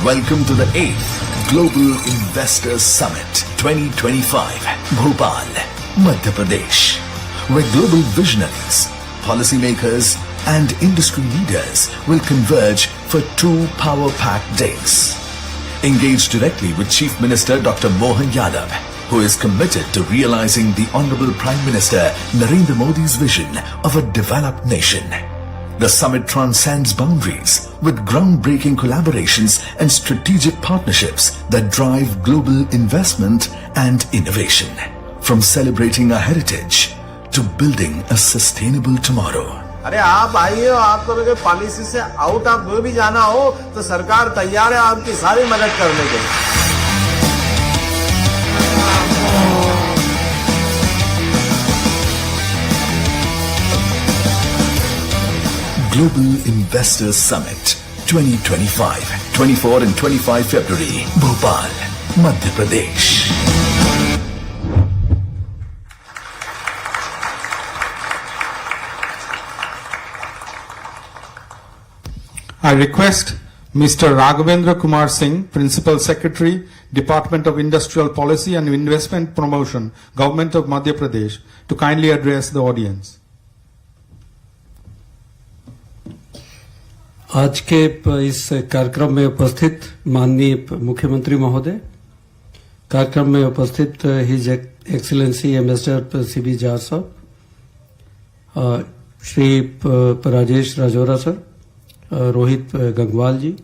Speaker 12: Welcome to the 8th Global Investors Summit 2025, Bhopal, Madhya Pradesh, where global visionaries, policymakers and industry leaders will converge for 2 power-packed days. Engage directly with Chief Minister Dr. Mohan Yadav, who is committed to realizing the Honorable Prime Minister Narendra Modi's vision of a developed nation. The summit transcends boundaries with groundbreaking collaborations and strategic partnerships that drive global investment and innovation. From celebrating our heritage to building a sustainable tomorrow.
Speaker 13: अरे आप आइए, आपको अगर policy से out of वे भी जाना हो तो सरकार तैयार है आपकी सारी मदद करने के लिए।
Speaker 12: Global Investors Summit 2025, 24 and 25 February, Bhopal, Madhya Pradesh.
Speaker 11: I request Mr. Raghavendra Kumar Singh, Principal Secretary, Department of Industrial Policy and Investment Promotion, Government of Madhya Pradesh, to kindly address the audience.
Speaker 6: आज के इस कार्यक्रम में उपस्थित माननीय मुख्यमंत्री महोदय, कार्यक्रम में उपस्थित his excellency ambassador CB jar साहब, श्री राजेश राजौरा सर, रोहित गंगवाल जी,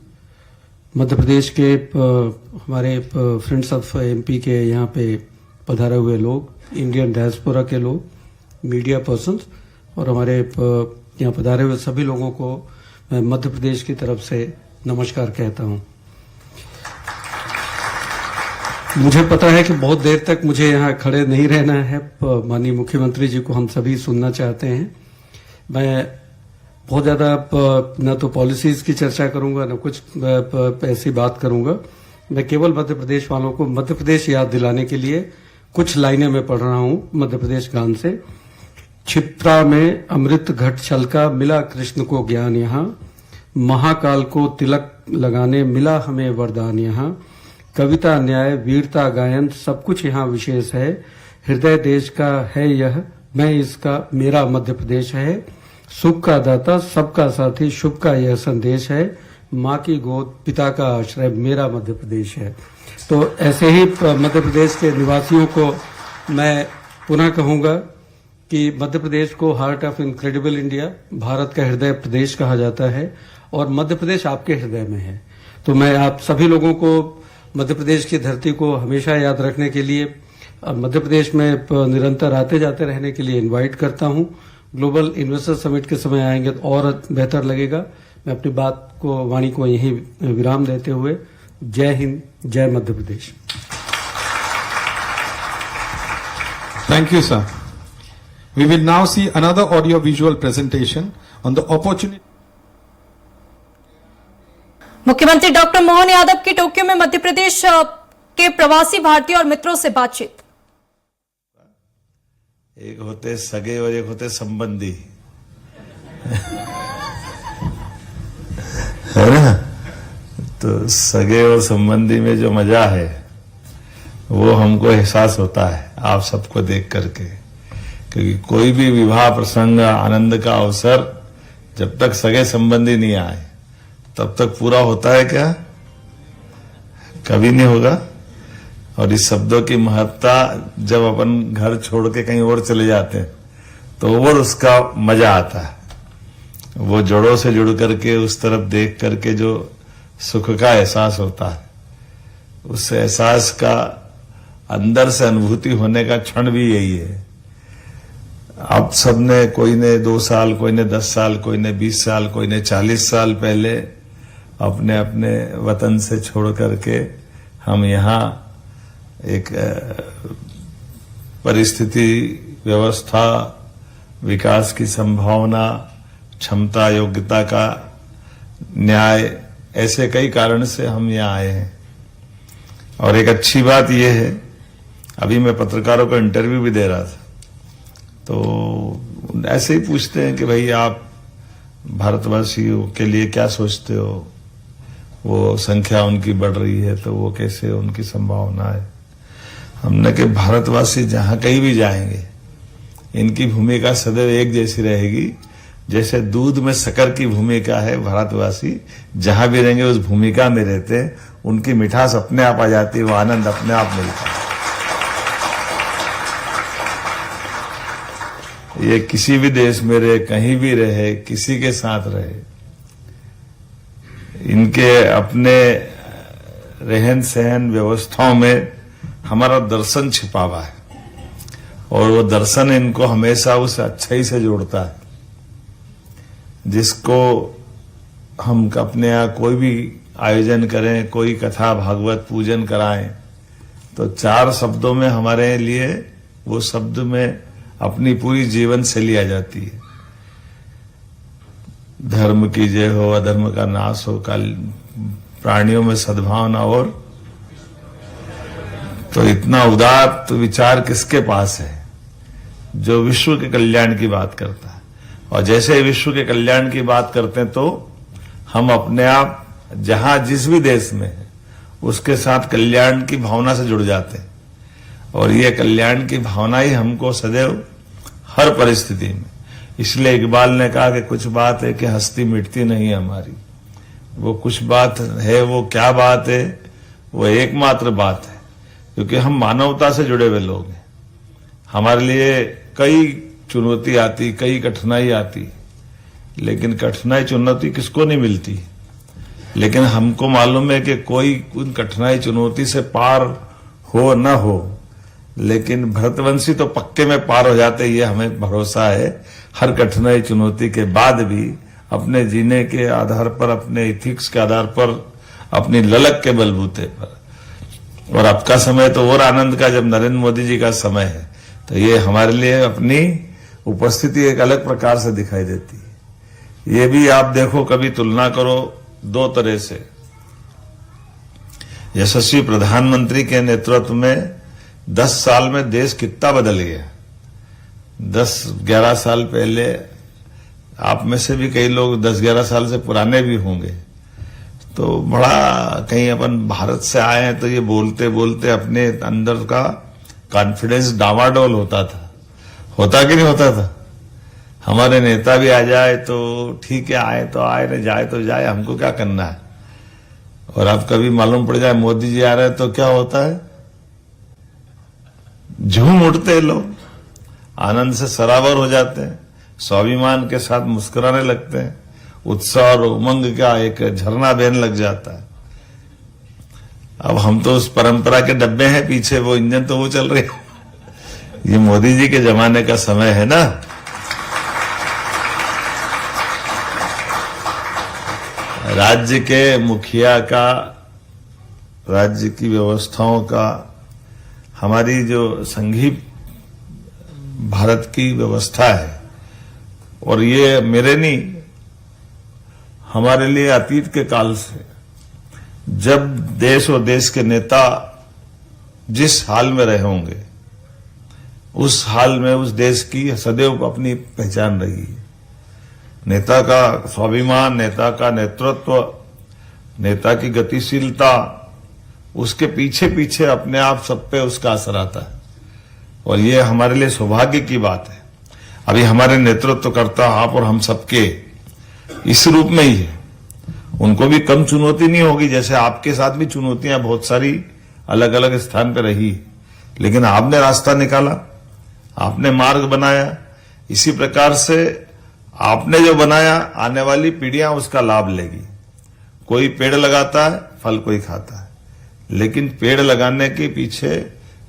Speaker 6: मध्य प्रदेश के हमारे फ्रेंड्स ऑफ एमपी के यहाँ पे पधारे हुए लोग, इंडियन डायस्पोरा के लोग, मीडिया पर्सन्स और हमारे यहाँ पधारे हुए सभी लोगों को मैं मध्य प्रदेश की तरफ से नमस्कार कहता हूँ। मुझे पता है कि बहुत देर तक मुझे यहाँ खड़े नहीं रहना है, माननीय मुख्यमंत्री जी को हम सभी सुनना चाहते हैं। मैं बहुत ज्यादा न तो पॉलिसीज की चर्चा करूंगा न कुछ ऐसी बात करूंगा। मैं केवल मध्य प्रदेश वालों को मध्य प्रदेश याद दिलाने के लिए कुछ लाइनें मैं पढ़ रहा हूं मध्य प्रदेश गान से। क्षिप्रा में अमृत घट छलका, मिला कृष्ण को ज्ञान यहाँ, महाकाल को तिलक लगाने मिला हमें वरदान यहाँ। कविता न्याय वीरता गायन सब कुछ यहाँ विशेष है। हृदय देश का है यह, मैं इसका, मेरा मध्य प्रदेश है। सुख का दाता सबका साथी, शुभ का यह संदेश है। माँ की गोद पिता का आश्रय, मेरा मध्य प्रदेश है। तो ऐसे ही मध्य प्रदेश के निवासियों को मैं पुनः कहूंगा कि मध्य प्रदेश को heart of incredible India, Bharat का हृदय प्रदेश कहा जाता है और मध्य प्रदेश आपके हृदय में है। तो मैं आप सभी लोगों को मध्य प्रदेश की धरती को हमेशा याद रखने के लिए, मध्य प्रदेश में निरंतर आते जाते रहने के लिए इनवाइट करता हूं। ग्लोबल इन्वेस्टर समिट के समय आएंगे तो और बेहतर लगेगा। मैं अपनी वाणी को यहीं विराम देते हुए जय हिंद, जय Madhya Pradesh.
Speaker 11: Thank you, sir. We will now see another audio-visual presentation on the opportunity.
Speaker 9: मुख्यमंत्री डॉक्टर मोहन यादव की टोक्यो में मध्य प्रदेश के प्रवासी भारतीय और मित्रों से बातचीत।
Speaker 5: एक होते सगे और एक होते संबंधी, है ना। तो सगे और संबंधी में जो मजा है वो हमको एहसास होता है आप सबको देख करके, क्योंकि कोई भी विवाह प्रसंग आनंद का अवसर जब तक सगे संबंधी नहीं आए तब तक पूरा होता है क्या? कभी नहीं होगा। और इस शब्दों की महत्ता जब अपन घर छोड़ के कहीं और चले जाते हैं तो और उसका मजा आता है। वो जड़ों से जुड़ करके उस तरफ देख करके जो सुख का एहसास होता है, उस एहसास का अंदर से अनुभूति होने का क्षण भी यही है। आप सबने, कोई ने 2 साल, कोई ने 10 साल, कोई ने 20 साल, कोई ने 40 साल पहले अपने अपने वतन से छोड़ करके हम यहाँ एक परिस्थिति, व्यवस्था, विकास की संभावना, क्षमता, योग्यता का न्याय, ऐसे कई कारण से हम यहाँ आए हैं। और एक अच्छी बात यह है, अभी मैं पत्रकारों को इंटरव्यू भी दे रहा था तो ऐसे ही पूछते हैं कि भाई आप भारतवासियों के लिए क्या सोचते हो? वो संख्या उनकी बढ़ रही है तो वो कैसे, उनकी संभावना है। हमने कि भारतवासी जहां कहीं भी जाएंगे इनकी भूमिका सदैव एक जैसी रहेगी। जैसे दूध में शक्कर की भूमिका है, भारतवासी जहां भी रहेंगे उस भूमिका में रहते हैं, उनकी मिठास अपने आप आ जाती है, वो आनंद अपने आप मिलता है। ये किसी भी देश में रहे, कहीं भी रहे, किसी के साथ रहे, इनके अपने रहन सहन व्यवस्थाओं में हमारा दर्शन छिपा हुआ है और वो दर्शन इनको हमेशा उस अच्छाई से जोड़ता है जिसको हम अपने यहाँ कोई भी आयोजन करें, कोई कथा भागवत पूजन कराएं तो 4 शब्दों में हमारे लिए वो शब्द में अपनी पूरी जीवन शैली आ जाती है। धर्म की जय हो, अधर्म का नाश हो, प्राणियों में सद्भावना। और तो इतना उदात्त विचार किसके पास है जो विश्व के कल्याण की बात करता है। और जैसे ही विश्व के कल्याण की बात करते हैं तो हम अपने आप जहां जिस भी देश में है उसके साथ कल्याण की भावना से जुड़ जाते हैं। और ये कल्याण की भावना ही हमको सदैव हर परिस्थिति में, इसलिए इकबाल ने कहा कि कुछ बात है कि हस्ती मिटती नहीं है हमारी। वो कुछ बात है, वो क्या बात है? वो एकमात्र बात है, क्योंकि हम मानवता से जुड़े हुए लोग हैं। हमारे लिए कई चुनौती आती, कई कठिनाई आती, लेकिन कठिनाई चुनौती किसको नहीं मिलती। लेकिन हमको मालूम है कि कोई उन कठिनाई चुनौती से पार हो न हो, लेकिन भरतवंशी तो पक्के में पार हो जाते, ये हमें भरोसा है। हर कठिनाई चुनौती के बाद भी अपने जीने के आधार पर, अपने इथिक्स के आधार पर, अपनी ललक के बलबूते पर। और अब का समय तो और आनंद का, जब नरेंद्र मोदी जी का समय है तो ये हमारे लिए अपनी उपस्थिति एक अलग प्रकार से दिखाई देती है। ये भी आप देखो, कभी तुलना करो 2 तरह से। यशस्वी प्रधानमंत्री के नेतृत्व में 10 साल में देश कितना बदल गया। 10-11 साल पहले आप में से भी कई लोग 10-11 साल से पुराने भी होंगे, तो बड़ा कहीं अपन भारत से आए हैं तो ये बोलते बोलते अपने अंदर का कॉन्फिडेंस डावाडोल होता कि नहीं होता था? हमारे नेता भी आ जाए तो ठीक है, आए तो आए, न जाए तो जाए, हमको क्या करना है। और अब कभी मालूम पड़ जाए मोदी जी आ रहे हैं तो क्या होता है, झूम उठते लोग, आनंद से सरावर हो जाते हैं, स्वाभिमान के साथ मुस्कुराने लगते हैं, उत्साह और उमंग का एक झरना बहने लग जाता है। अब हम तो उस परंपरा के डब्बे हैं, पीछे वो इंजन तो वो चल रही है। ये मोदी जी के जमाने का समय है ना। राज्य के मुखिया का, राज्य की व्यवस्थाओं का, हमारी जो संघीय भारत की व्यवस्था है, और ये मेरे नहीं, हमारे लिए अतीत के काल से, जब देश और देश के नेता जिस हाल में रहे होंगे उस हाल में उस देश की सदैव अपनी पहचान रही है। नेता का स्वाभिमान, नेता का नेतृत्व, नेता की गतिशीलता, उसके पीछे पीछे अपने आप सब पे उसका असर आता है, और ये हमारे लिए सौभाग्य की बात है। अभी हमारे नेतृत्वकर्ता आप और हम सबके इस रूप में ही है, उनको भी कम चुनौती नहीं होगी, जैसे आपके साथ भी चुनौतियां बहुत सारी अलग अलग स्थान पर रही, लेकिन आपने रास्ता निकाला, आपने मार्ग बनाया। इसी प्रकार से आपने जो बनाया, आने वाली पीढ़ियां उसका लाभ लेगी। कोई पेड़ लगाता है, फल कोई खाता है, लेकिन पेड़ लगाने के पीछे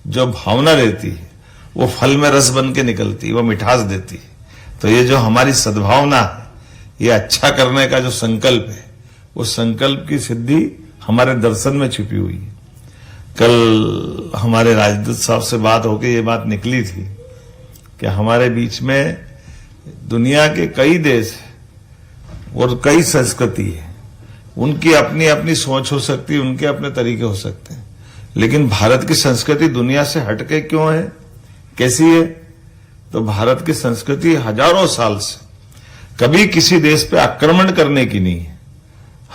Speaker 5: जो भावना रहती है वो फल में रस बन के निकलती है, वो मिठास देती है। तो ये जो हमारी सद्भावना है, ये अच्छा करने का जो संकल्प है, उस संकल्प की सिद्धि हमारे दर्शन में छिपी हुई है। कल हमारे राजदूत साहब से बात होकर ये बात निकली थी कि हमारे बीच में दुनिया के कई देश और कई संस्कृति है, उनकी अपनी अपनी सोच हो सकती है, उनके अपने तरीके हो सकते हैं, लेकिन भारत की संस्कृति दुनिया से हटके क्यों है, कैसी है? तो भारत की संस्कृति हजारों साल से कभी किसी देश पे आक्रमण करने की नहीं है।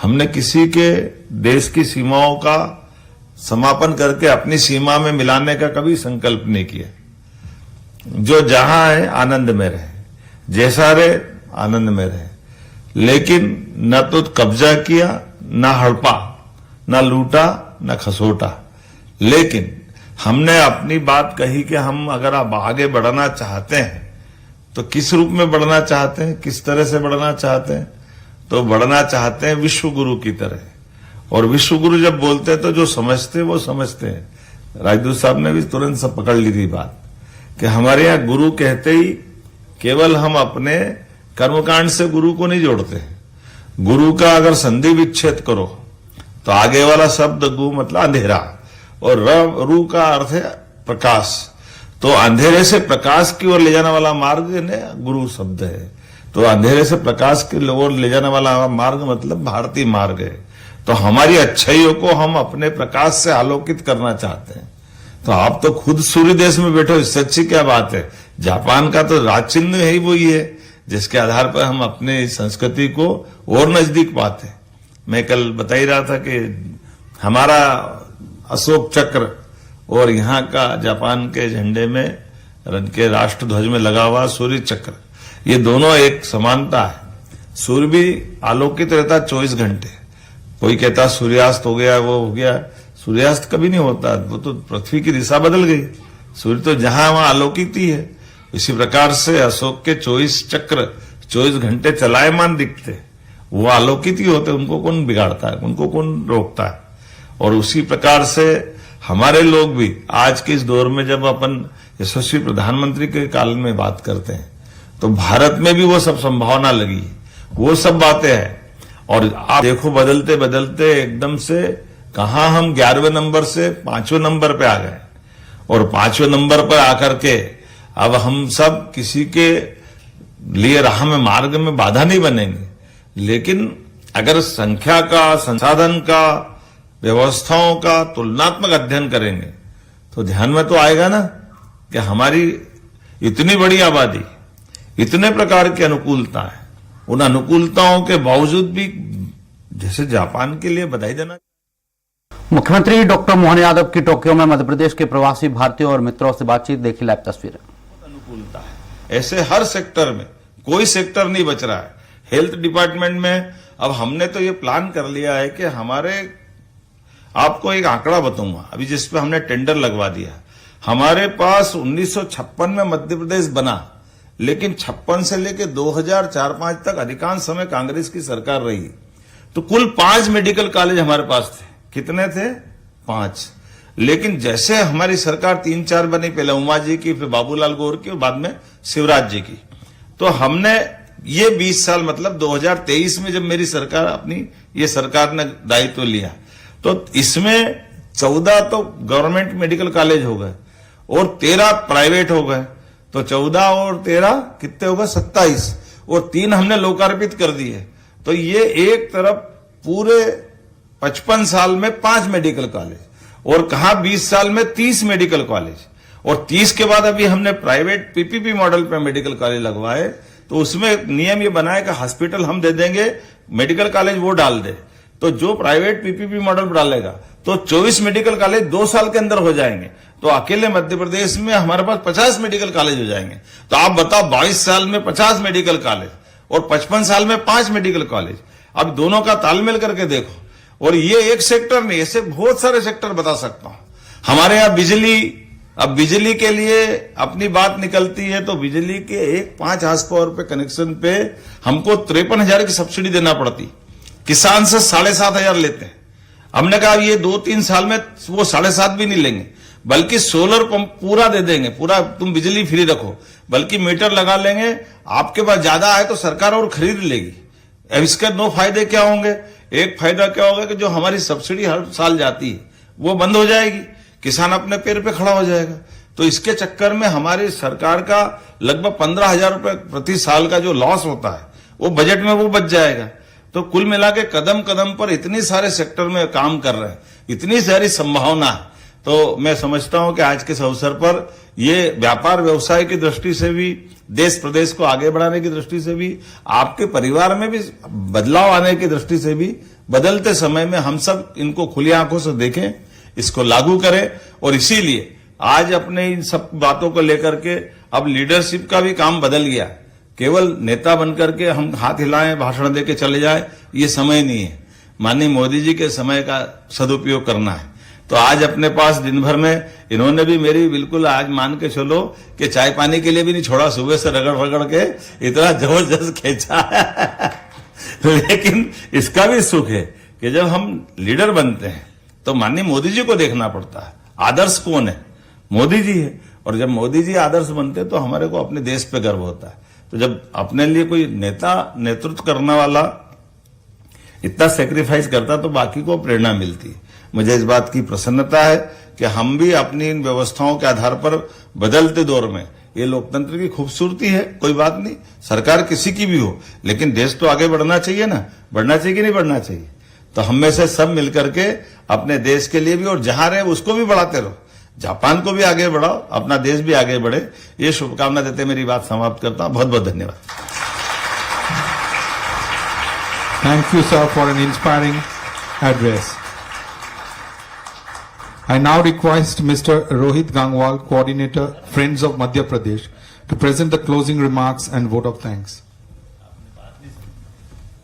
Speaker 5: हमने किसी के देश की सीमाओं का समापन करके अपनी सीमा में मिलाने का कभी संकल्प नहीं किया। जो जहां है आनंद में रहे, जैसा रहे आनंद में रहे, लेकिन न तो कब्जा किया, न हड़पा, न लूटा, न खसोटा। लेकिन हमने अपनी बात कही कि हम अगर आप आगे बढ़ना चाहते हैं तो किस रूप में बढ़ना चाहते हैं, किस तरह से बढ़ना चाहते हैं? तो बढ़ना चाहते हैं विश्व गुरु की तरह। और विश्व गुरु जब बोलते हैं तो जो समझते हैं वो समझते हैं। राजदूत साहब ने भी तुरंत सब पकड़ ली थी बात कि हमारे यहाँ गुरु कहते ही केवल हम अपने कर्मकांड से गुरु को नहीं जोड़ते। गुरु का अगर संधि विच्छेद करो तो आगे वाला शब्द गु मतलब अंधेरा, और रू का अर्थ है प्रकाश। तो अंधेरे से प्रकाश की ओर ले जाने वाला मार्ग गुरु शब्द है। तो अंधेरे से प्रकाश की ओर ले जाने वाला मार्ग मतलब भारतीय मार्ग है। तो हमारी अच्छाइयों को हम अपने प्रकाश से आलोकित करना चाहते हैं। तो आप तो खुद सूर्य देश में बैठे हो, इससे अच्छी क्या बात है। जापान का तो राज चिन्ह ही वही है जिसके आधार पर हम अपने संस्कृति को और नजदीक पाते। मैं कल बता ही रहा था कि हमारा अशोक चक्र और यहाँ का जापान के झंडे में, के राष्ट्र ध्वज में लगा हुआ सूर्य चक्र, ये दोनों एक समानता है। सूर्य भी आलोकित रहता 24 घंटे। कोई कहता सूर्यास्त हो गया, वो हो गया, सूर्यास्त कभी नहीं होता, वो तो पृथ्वी की दिशा बदल गई। सूर्य तो जहां वहां आलोकित ही है। इसी प्रकार से अशोक के 24 चक्र 24 घंटे चलायमान दिखते, वो आलोकित ही होते, उनको कौन बिगाड़ता है, उनको कौन रोकता है। और उसी प्रकार से हमारे लोग भी आज के इस दौर में जब अपन यशस्वी प्रधानमंत्री के काल में बात करते हैं तो भारत में भी वो सब संभावना लगी, वो सब बातें हैं। और आप देखो बदलते बदलते एकदम से कहां हम 11वें नंबर से 5वें नंबर पे आ गए, और 5वें नंबर पर आकर के अब हम सब किसी के लिए राह में, मार्ग में बाधा नहीं बनेंगे। लेकिन अगर संख्या का, संसाधन का, व्यवस्थाओं का तुलनात्मक अध्ययन करेंगे तो ध्यान में तो आएगा ना कि हमारी इतनी बड़ी आबादी, इतने प्रकार की अनुकूलता है, उन अनुकूलताओं के बावजूद भी जैसे जापान के लिए बधाई देना।
Speaker 14: मुख्यमंत्री डॉक्टर मोहन यादव की टोक्यो में मध्य प्रदेश के प्रवासी भारतीयों और मित्रों से बातचीत, देखी लाइव तस्वीरें।
Speaker 5: अनुकूलता है, ऐसे हर सेक्टर में कोई सेक्टर नहीं बच रहा है। हेल्थ डिपार्टमेंट में अब हमने तो ये प्लान कर लिया है कि हमारे, आपको एक आंकड़ा बताऊंगा अभी जिस पे हमने टेंडर लगवा दिया। हमारे पास 1956 में मध्य प्रदेश बना, लेकिन 56 से लेकर 2004-5 तक अधिकांश समय कांग्रेस की सरकार रही, तो कुल 5 मेडिकल कॉलेज हमारे पास थे। कितने थे? 5। लेकिन जैसे हमारी सरकार 3-4 बनी, पहले उमा जी की, फिर बाबूलाल गौर की और बाद में शिवराज जी की, तो हमने ये 20 साल मतलब 2023 में जब मेरी सरकार अपनी ये सरकार ने दायित्व लिया, तो इसमें 14 तो गवर्नमेंट मेडिकल कॉलेज हो गए और 13 प्राइवेट हो गए, तो 14 और 13 कितने हो गए? 27, और 3 हमने लोकार्पित कर दिए। तो ये एक तरफ पूरे 55 साल में 5 मेडिकल कॉलेज, और कहा 20 साल में 30 मेडिकल कॉलेज, और 30 के बाद अभी हमने प्राइवेट पीपीपी मॉडल पे मेडिकल कॉलेज लगवाए। तो उसमें नियम ये बनाया कि हॉस्पिटल हम दे देंगे, मेडिकल कॉलेज वो डाल दे। तो जो प्राइवेट पीपीपी मॉडल डालेगा तो 24 मेडिकल कॉलेज 2 साल के अंदर हो जाएंगे। तो अकेले मध्य प्रदेश में हमारे पास 50 मेडिकल कॉलेज हो जाएंगे। तो आप बताओ, 22 साल में 50 मेडिकल कॉलेज और 55 साल में 5 मेडिकल कॉलेज। अब दोनों का तालमेल करके देखो, और ये एक सेक्टर नहीं, ऐसे बहुत सारे सेक्टर बता सकता हूं। हमारे यहाँ बिजली, अब बिजली के लिए अपनी बात निकलती है तो बिजली के एक 5 हाउस पावर पे कनेक्शन पे हमको 53,000 की सब्सिडी देना पड़ती, किसान से 7,500 लेते हैं। हमने कहा ये 2-3 साल में वो 7,500 भी नहीं लेंगे, बल्कि सोलर पंप पूरा दे देंगे, पूरा तुम बिजली फ्री रखो, बल्कि मीटर लगा लेंगे। आपके पास ज्यादा है तो सरकार और खरीद लेगी। अब इसके 2 फायदे क्या होंगे? एक फायदा क्या होगा कि जो हमारी सब्सिडी हर साल जाती है वो बंद हो जाएगी, किसान अपने पैर पे खड़ा हो जाएगा। तो इसके चक्कर में हमारी सरकार का लगभग 15,000 रुपए प्रति साल का जो लॉस होता है वो बजट में वो बच जाएगा। तो कुल मिला के कदम कदम पर इतनी सारे सेक्टर में काम कर रहे हैं, इतनी सारी संभावना है। तो मैं समझता हूं कि आज के इस अवसर पर ये व्यापार व्यवसाय की दृष्टि से भी, देश प्रदेश को आगे बढ़ाने की दृष्टि से भी, आपके परिवार में भी बदलाव आने की दृष्टि से भी, बदलते समय में हम सब इनको खुली आंखों से देखें, इसको लागू करें। और इसीलिए आज अपने इन सब बातों को लेकर के अब लीडरशिप का भी काम बदल गया। केवल नेता बनकर के हम हाथ हिलाएं, भाषण दे के चले जाए, ये समय नहीं है। माननीय मोदी जी के समय का सदुपयोग करना है। तो आज अपने पास दिन भर में इन्होंने भी मेरी बिल्कुल आज मान के चलो कि चाय पानी के लिए भी नहीं छोड़ा, सुबह से रगड़ रगड़ के इतना जबरदस्त खींचा है। लेकिन इसका भी सुख है कि जब हम लीडर बनते हैं तो माननीय मोदी जी को देखना पड़ता है। आदर्श कौन है? मोदी जी है। और जब मोदी जी आदर्श बनते हैं तो हमारे को अपने देश पे गर्व होता है। तो जब अपने लिए कोई नेता, नेतृत्व करने वाला इतना सेक्रीफाइस करता तो बाकी को प्रेरणा मिलती। मुझे इस बात की प्रसन्नता है कि हम भी अपनी इन व्यवस्थाओं के आधार पर बदलते दौर में, ये लोकतंत्र की खूबसूरती है, कोई बात नहीं, सरकार किसी की भी हो, लेकिन देश तो आगे बढ़ना चाहिए ना। बढ़ना चाहिए कि नहीं बढ़ना चाहिए? तो हम में से सब मिलकर के अपने देश के लिए भी, और जहां रहे उसको भी बढ़ाते रहो, जापान को भी आगे बढ़ाओ, अपना देश भी आगे बढ़े। ये शुभकामना देते मेरी बात समाप्त करता हूं। बहुत बहुत धन्यवाद।
Speaker 11: Thank you, sir, for an inspiring address. I now request Mr. Rohit Gangwal, Coordinator, Friends of Madhya Pradesh, to present the closing remarks and vote of thanks.